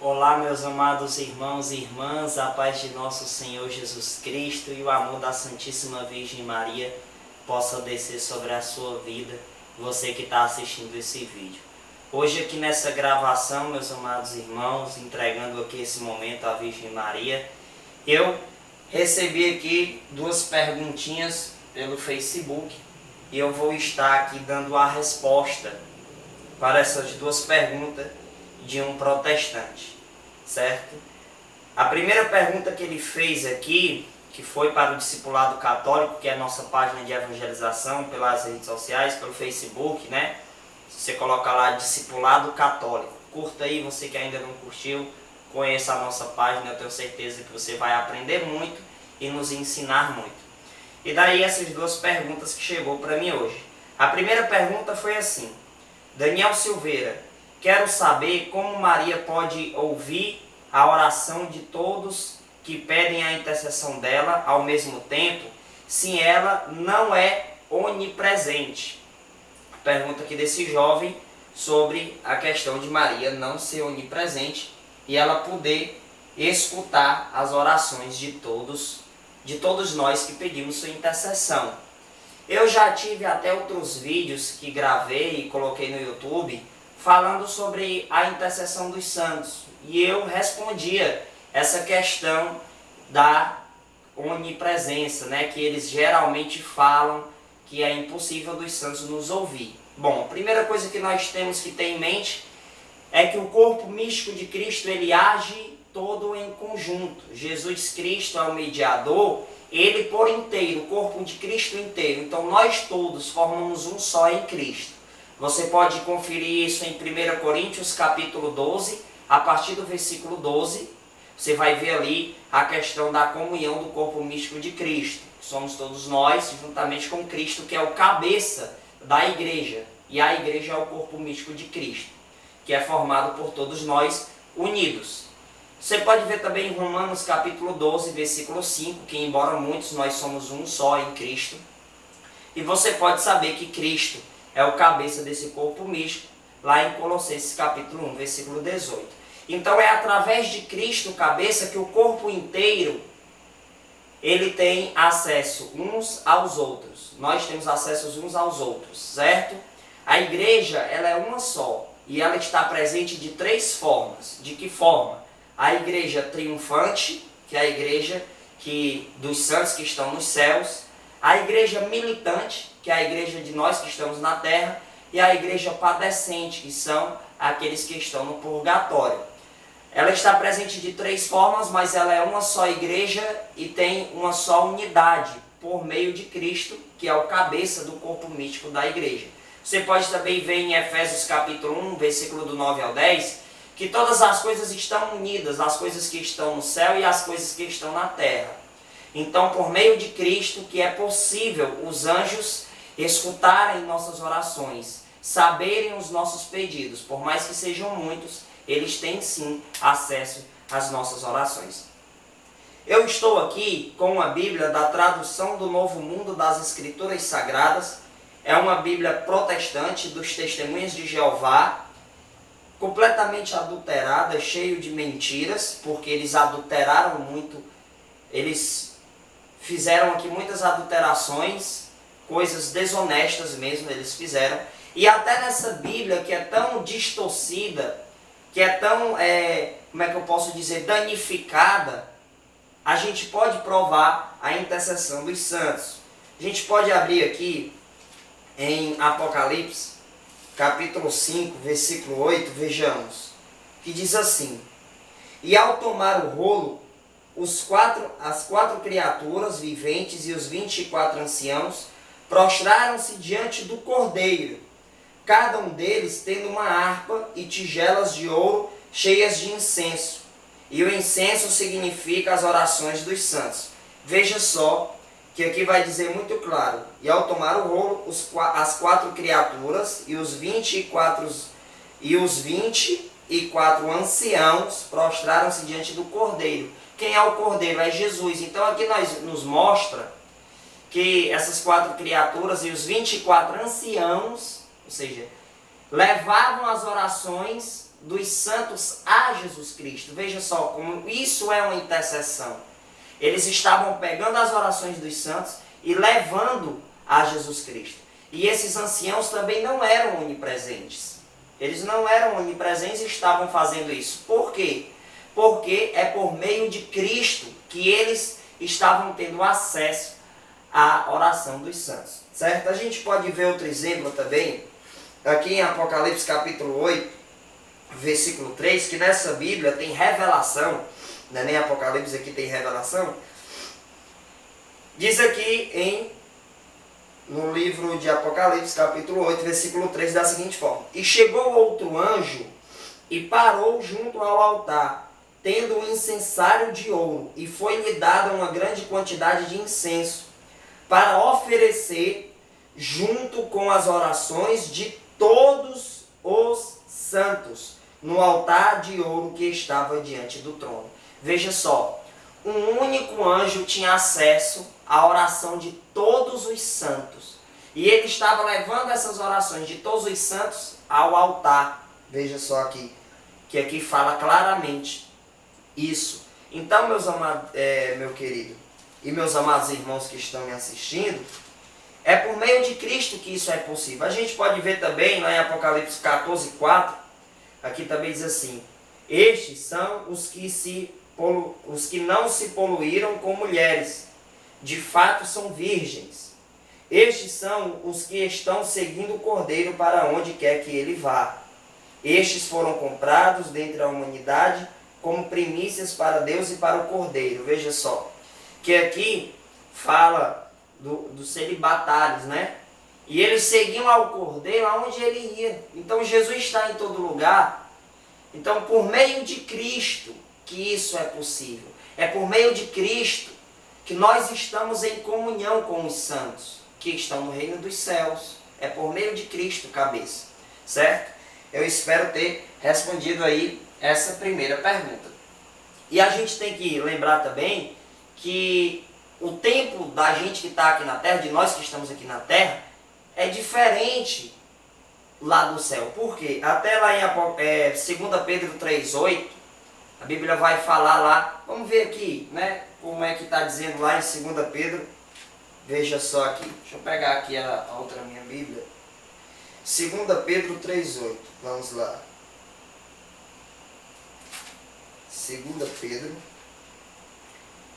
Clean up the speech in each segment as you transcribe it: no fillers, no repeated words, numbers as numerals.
Olá, meus amados irmãos e irmãs, a paz de nosso Senhor Jesus Cristo e o amor da Santíssima Virgem Maria possa descer sobre a sua vida, você que está assistindo esse vídeo. Hoje aqui nessa gravação, meus amados irmãos, entregando aqui esse momento à Virgem Maria, eu recebi aqui duas perguntinhas pelo Facebook e eu vou estar aqui dando a resposta para essas duas perguntas de um protestante, certo? A primeira pergunta que ele fez aqui, que foi para o Discipulado Católico, que é a nossa página de evangelização pelas redes sociais, pelo Facebook, né? Se você colocar lá Discipulado Católico, curta aí, você que ainda não curtiu, conheça a nossa página, eu tenho certeza que você vai aprender muito e nos ensinar muito. E daí essas duas perguntas que chegou para mim hoje. A primeira pergunta foi assim: Daniel Silveira, quero saber como Maria pode ouvir a oração de todos que pedem a intercessão dela ao mesmo tempo, se ela não é onipresente. Pergunta aqui desse jovem sobre a questão de Maria não ser onipresente e ela poder escutar as orações de todos nós que pedimos sua intercessão. Eu já tive até outros vídeos que gravei e coloquei no YouTube falando sobre a intercessão dos santos. E eu respondia essa questão da onipresença, né? Que eles geralmente falam que é impossível dos santos nos ouvir. Bom, a primeira coisa que nós temos que ter em mente é que o corpo místico de Cristo, ele age todo em conjunto. Jesus Cristo é o mediador, ele por inteiro, o corpo de Cristo inteiro. Então nós todos formamos um só em Cristo. Você pode conferir isso em 1 Coríntios capítulo 12, a partir do versículo 12. Você vai ver ali a questão da comunhão do corpo místico de Cristo. Somos todos nós, juntamente com Cristo, que é o cabeça da igreja. E a igreja é o corpo místico de Cristo, que é formado por todos nós unidos. Você pode ver também em Romanos capítulo 12, versículo 5, que embora muitos, nós somos um só em Cristo. E você pode saber que Cristo é o cabeça desse corpo místico, lá em Colossenses capítulo 1, versículo 18. Então é através de Cristo, cabeça, que o corpo inteiro, ele tem acesso uns aos outros. Nós temos acesso uns aos outros, certo? A igreja, ela é uma só, e ela está presente de três formas. De que forma? A igreja triunfante, que é a igreja dos santos que estão nos céus. A igreja militante, que é a igreja de nós que estamos na terra. E a igreja padecente, que são aqueles que estão no purgatório. Ela está presente de três formas, mas ela é uma só igreja e tem uma só unidade por meio de Cristo, que é o cabeça do corpo místico da igreja. Você pode também ver em Efésios capítulo 1, versículo do 9 ao 10, que todas as coisas estão unidas, as coisas que estão no céu e as coisas que estão na terra. Então, por meio de Cristo, que é possível os anjos escutarem nossas orações, saberem os nossos pedidos, por mais que sejam muitos, eles têm sim acesso às nossas orações. Eu estou aqui com a Bíblia da Tradução do Novo Mundo das Escrituras Sagradas. É uma Bíblia protestante dos Testemunhas de Jeová, completamente adulterada, cheio de mentiras, porque eles adulteraram muito, eles fizeram aqui muitas adulterações, coisas desonestas mesmo eles fizeram. E até nessa Bíblia que é tão distorcida, que é tão, como é que eu posso dizer, danificada, a gente pode provar a intercessão dos santos. A gente pode abrir aqui em Apocalipse, capítulo 5, versículo 8, vejamos, que diz assim: E ao tomar o rolo, as quatro criaturas viventes e os 24 anciãos prostraram-se diante do Cordeiro, cada um deles tendo uma harpa e tigelas de ouro cheias de incenso. E o incenso significa as orações dos santos. Veja só que aqui vai dizer muito claro: e ao tomar o rolo, as quatro criaturas e os 24 anciãos prostraram-se diante do Cordeiro. Quem é o Cordeiro? É Jesus. Então aqui nos mostra que essas quatro criaturas e os 24 anciãos, ou seja, levavam as orações dos santos a Jesus Cristo. Veja só como isso é uma intercessão. Eles estavam pegando as orações dos santos e levando a Jesus Cristo. E esses anciãos também não eram onipresentes. Eles não eram onipresentes e estavam fazendo isso. Por quê? Porque é por meio de Cristo que eles estavam tendo acesso à oração dos santos. Certo? A gente pode ver outro exemplo também, aqui em Apocalipse capítulo 8, versículo 3, que nessa Bíblia tem revelação, não é nem Apocalipse, aqui tem revelação. Diz aqui no livro de Apocalipse, capítulo 8, versículo 3, da seguinte forma: E chegou outro anjo e parou junto ao altar, tendo um incensário de ouro, e foi-lhe dada uma grande quantidade de incenso, para oferecer junto com as orações de todos os santos, no altar de ouro que estava diante do trono. Veja só, um único anjo tinha acesso à oração de todos os santos. E ele estava levando essas orações de todos os santos ao altar. Veja só aqui, que aqui fala claramente isso. Então, meus amados, meu querido e meus amados irmãos que estão me assistindo, é por meio de Cristo que isso é possível. A gente pode ver também lá em Apocalipse 14, 4, aqui também diz assim: Estes são os que não se poluíram com mulheres, de fato são virgens. Estes são os que estão seguindo o Cordeiro para onde quer que ele vá. Estes foram comprados dentre a humanidade como primícias para Deus e para o Cordeiro. Veja só, que aqui fala dos celibatários, né? E eles seguiam ao Cordeiro aonde ele ia. Então Jesus está em todo lugar. Então, por meio de Cristo que isso é possível. É por meio de Cristo que nós estamos em comunhão com os santos que estão no reino dos céus. É por meio de Cristo, cabeça. Certo? Eu espero ter respondido aí essa primeira pergunta. E a gente tem que lembrar também que o tempo da gente que está aqui na Terra, de nós que estamos aqui na Terra, é diferente lá do céu. Por quê? Até lá em 2 Pedro 3,8, a Bíblia vai falar lá, vamos ver aqui, né, como é que está dizendo lá em 2 Pedro. Veja só aqui, deixa eu pegar aqui a outra minha Bíblia. 2 Pedro 3,8, vamos lá. 2 Pedro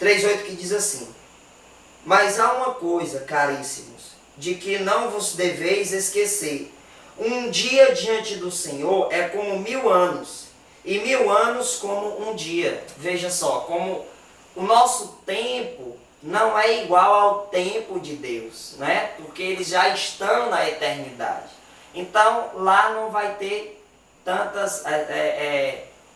3,8 que diz assim: Mas há uma coisa, caríssimos, de que não vos deveis esquecer. Um dia diante do Senhor é como 1000 anos, e 1000 anos como um dia. Veja só, como o nosso tempo não é igual ao tempo de Deus, né? Porque eles já estão na eternidade. Então, lá não vai ter tantas...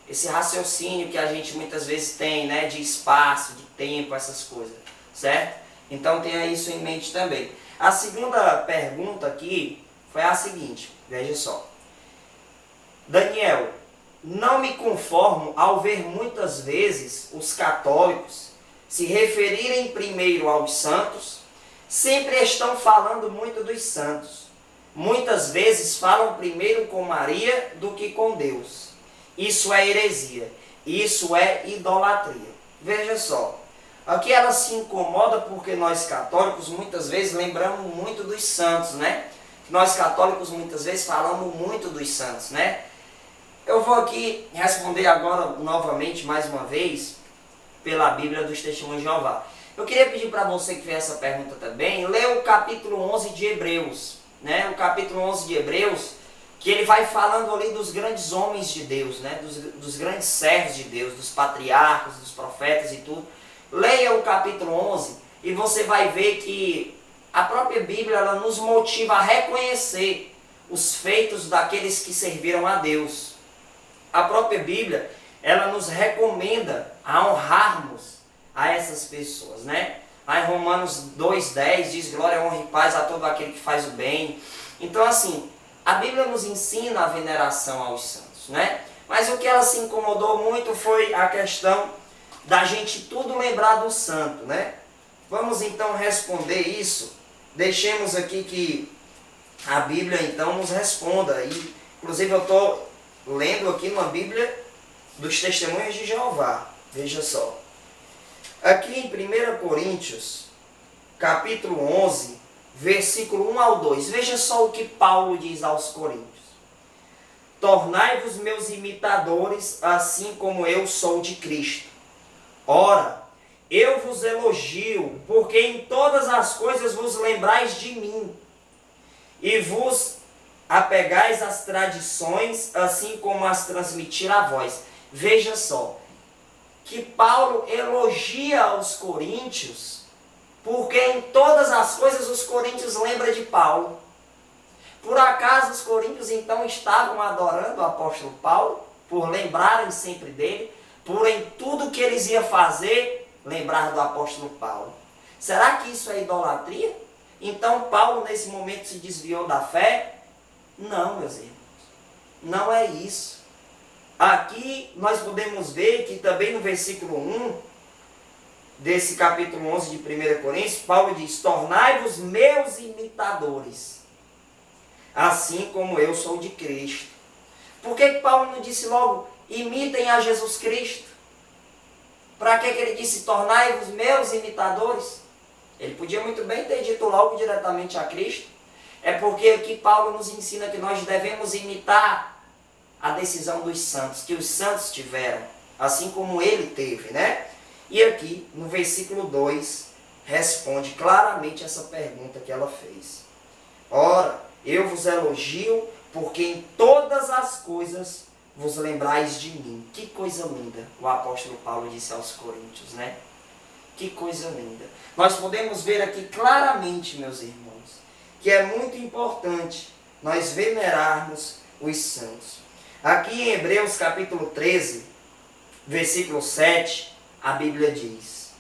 esse raciocínio que a gente muitas vezes tem, né? De espaço, de tempo, essas coisas, certo? Então, tenha isso em mente também. A segunda pergunta aqui foi a seguinte, veja só. Daniel, não me conformo ao ver muitas vezes os católicos se referirem primeiro aos santos, sempre estão falando muito dos santos. Muitas vezes falam primeiro com Maria do que com Deus. Isso é heresia, isso é idolatria. Veja só, aqui ela se incomoda porque nós católicos muitas vezes lembramos muito dos santos, né? Nós católicos muitas vezes falamos muito dos santos, né? Eu vou aqui responder agora novamente, mais uma vez, pela Bíblia dos Testemunhos de Jeová. Eu queria pedir para você que fez essa pergunta também, ler o capítulo 11 de Hebreus, né? O capítulo 11 de Hebreus, que ele vai falando ali dos grandes homens de Deus, né? Dos grandes servos de Deus, dos patriarcas, dos profetas e tudo. Leia o capítulo 11 e você vai ver que a própria Bíblia ela nos motiva a reconhecer os feitos daqueles que serviram a Deus. A própria Bíblia, ela nos recomenda a honrarmos a essas pessoas, né? Lá em Romanos 2,10 diz: glória, honra e paz a todo aquele que faz o bem. Então, assim, a Bíblia nos ensina a veneração aos santos, né? Mas o que ela se incomodou muito foi a questão da gente tudo lembrar do santo, né? Vamos então responder isso. Deixemos aqui que a Bíblia então nos responda. E, inclusive eu estou lendo aqui numa Bíblia dos Testemunhos de Jeová. Veja só. Aqui em 1 Coríntios, capítulo 11, versículo 1 ao 2. Veja só o que Paulo diz aos Coríntios. Tornai-vos meus imitadores, assim como eu sou de Cristo. Ora, eu vos elogio, porque em todas as coisas vos lembrais de mim, e vos apegais às tradições, assim como as transmitir a vós. Veja só, que Paulo elogia aos coríntios, porque em todas as coisas os coríntios lembram de Paulo. Por acaso os coríntios então estavam adorando o apóstolo Paulo, por lembrarem sempre dele, por em tudo que eles iam fazer, lembrar do apóstolo Paulo. Será que isso é idolatria? Então Paulo nesse momento se desviou da fé? Não, meus irmãos, não é isso. Aqui nós podemos ver que também no versículo 1 desse capítulo 11 de 1 Coríntios, Paulo diz, tornai-vos meus imitadores, assim como eu sou de Cristo. Por que Paulo não disse logo, imitem a Jesus Cristo? Para que ele disse, tornai-vos meus imitadores? Ele podia muito bem ter dito logo diretamente a Cristo. É porque aqui Paulo nos ensina que nós devemos imitar a decisão dos santos, que os santos tiveram, assim como ele teve, né? E aqui, no versículo 2, responde claramente essa pergunta que ela fez. Ora, eu vos elogio, porque em todas as coisas vos lembrais de mim. Que coisa linda, o apóstolo Paulo disse aos coríntios, né? Que coisa linda. Nós podemos ver aqui claramente, meus irmãos, que é muito importante nós venerarmos os santos. Aqui em Hebreus capítulo 13, versículo 7, a Bíblia diz,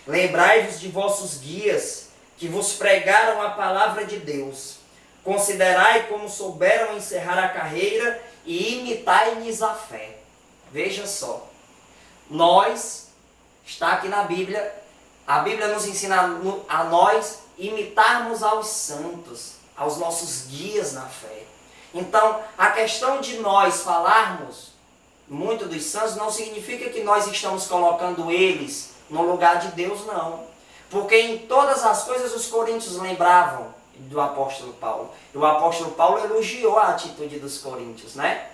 lembrai-vos de vossos guias, que vos pregaram a palavra de Deus. Considerai como souberam encerrar a carreira e imitai-lhes a fé. Veja só, nós, está aqui na Bíblia, a Bíblia nos ensina a nós imitarmos aos santos, aos nossos guias na fé. Então, a questão de nós falarmos muito dos santos não significa que nós estamos colocando eles no lugar de Deus, não. Porque em todas as coisas os coríntios lembravam do apóstolo Paulo. E o apóstolo Paulo elogiou a atitude dos coríntios, né?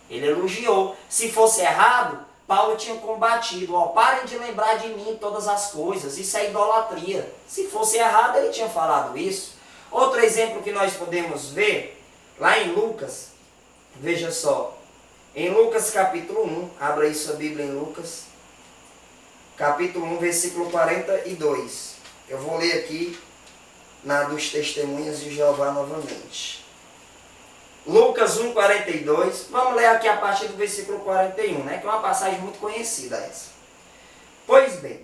Ele elogiou. Se fosse errado, Paulo tinha combatido. Ó, parem de lembrar de mim em todas as coisas. Isso é idolatria. Se fosse errado, ele tinha falado isso. Outro exemplo que nós podemos ver, lá em Lucas, veja só. Em Lucas capítulo 1, abra aí sua Bíblia em Lucas. Capítulo 1, versículo 42. Eu vou ler aqui na dos Testemunhas de Jeová novamente. Lucas 1, 42. Vamos ler aqui a partir do versículo 41, né? Que é uma passagem muito conhecida essa. Pois bem,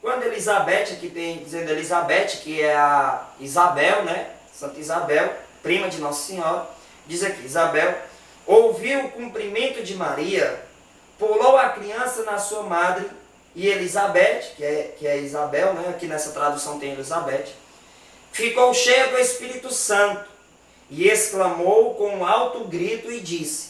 quando Elizabeth, aqui tem dizendo Elizabeth, que é a Isabel, né? Santa Isabel, prima de Nossa Senhora, diz aqui, Isabel, ouviu o cumprimento de Maria, pulou a criança na sua madre, e Elizabeth, que é Isabel, né? Aqui nessa tradução tem Elizabeth, ficou cheia do Espírito Santo, e exclamou com um alto grito e disse,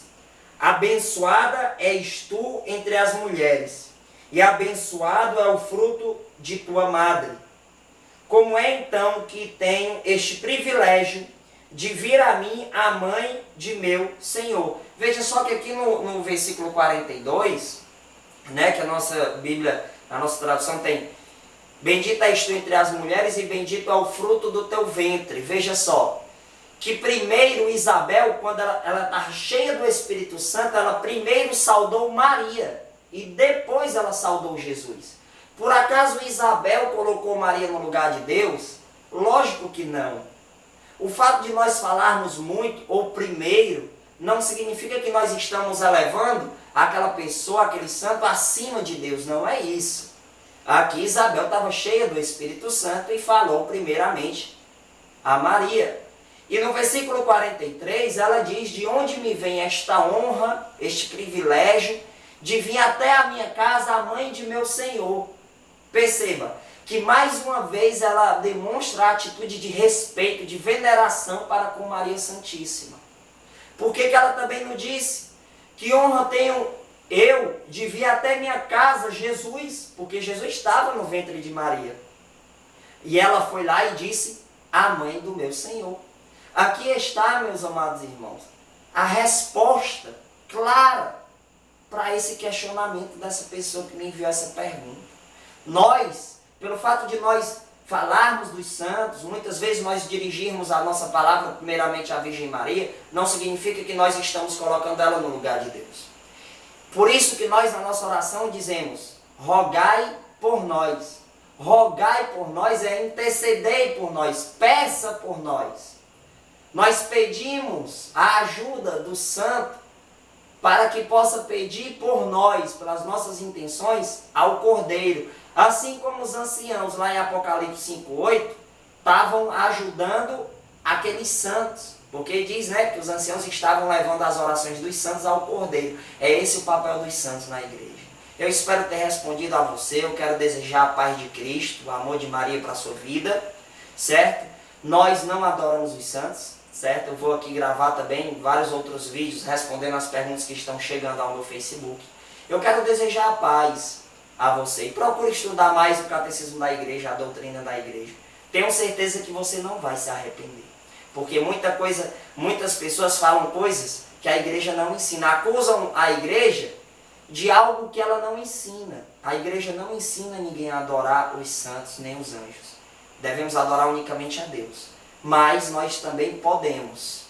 abençoada és tu entre as mulheres, e abençoado é o fruto de tua madre. Como é então que tenho este privilégio de vir a mim a mãe de meu Senhor? Veja só que aqui no versículo 42, né, que a nossa Bíblia, a nossa tradução tem, bendita és tu entre as mulheres e bendito é o fruto do teu ventre. Veja só, que primeiro Isabel, quando ela está cheia do Espírito Santo, ela primeiro saudou Maria e depois ela saudou Jesus. Por acaso Isabel colocou Maria no lugar de Deus? Lógico que não. O fato de nós falarmos muito, ou primeiro, não significa que nós estamos elevando aquela pessoa, aquele santo, acima de Deus. Não é isso. Aqui Isabel estava cheia do Espírito Santo e falou primeiramente a Maria. E no versículo 43 ela diz, de onde me vem esta honra, este privilégio, de vir até a minha casa a mãe de meu Senhor. Perceba que mais uma vez ela demonstra a atitude de respeito, de veneração para com Maria Santíssima. Por que ela também não disse Que honra tenho eu de vir até minha casa, Jesus, porque Jesus estava no ventre de Maria. E ela foi lá e disse, a mãe do meu Senhor. Aqui está, meus amados irmãos, a resposta clara para esse questionamento dessa pessoa que me enviou essa pergunta. Nós, pelo fato de nós falarmos dos santos, muitas vezes nós dirigirmos a nossa palavra primeiramente à Virgem Maria, não significa que nós estamos colocando ela no lugar de Deus. Por isso que nós na nossa oração dizemos, rogai por nós. Rogai por nós é intercedei por nós, peça por nós. Nós pedimos a ajuda do santo para que possa pedir por nós, pelas nossas intenções, ao Cordeiro. Assim como os anciãos lá em Apocalipse 5:8 estavam ajudando aqueles santos. Porque diz, né, que os anciãos estavam levando as orações dos santos ao Cordeiro. É esse o papel dos santos na igreja. Eu espero ter respondido a você. Eu quero desejar a paz de Cristo, o amor de Maria para a sua vida, certo? Nós não adoramos os santos, certo? Eu vou aqui gravar também vários outros vídeos respondendo as perguntas que estão chegando ao meu Facebook. Eu quero desejar a paz a você. E procure estudar mais o catecismo da igreja, a doutrina da igreja. Tenho certeza que você não vai se arrepender. Porque muitas pessoas falam coisas que a igreja não ensina. Acusam a igreja de algo que ela não ensina. A igreja não ensina ninguém a adorar os santos nem os anjos. Devemos adorar unicamente a Deus. Mas nós também podemos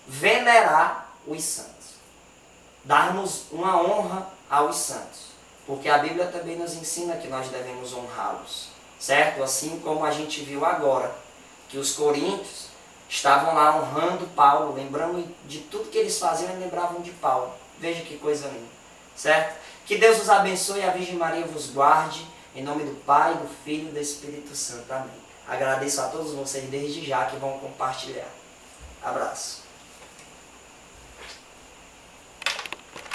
venerar os santos. Darmos uma honra aos santos. Porque a Bíblia também nos ensina que nós devemos honrá-los. Certo? Assim como a gente viu agora, que os coríntios estavam lá honrando Paulo, lembrando de tudo que eles faziam e lembravam de Paulo. Veja que coisa linda. Certo? Que Deus os abençoe e a Virgem Maria vos guarde. Em nome do Pai, do Filho e do Espírito Santo. Amém. Agradeço a todos vocês desde já que vão compartilhar. Abraço.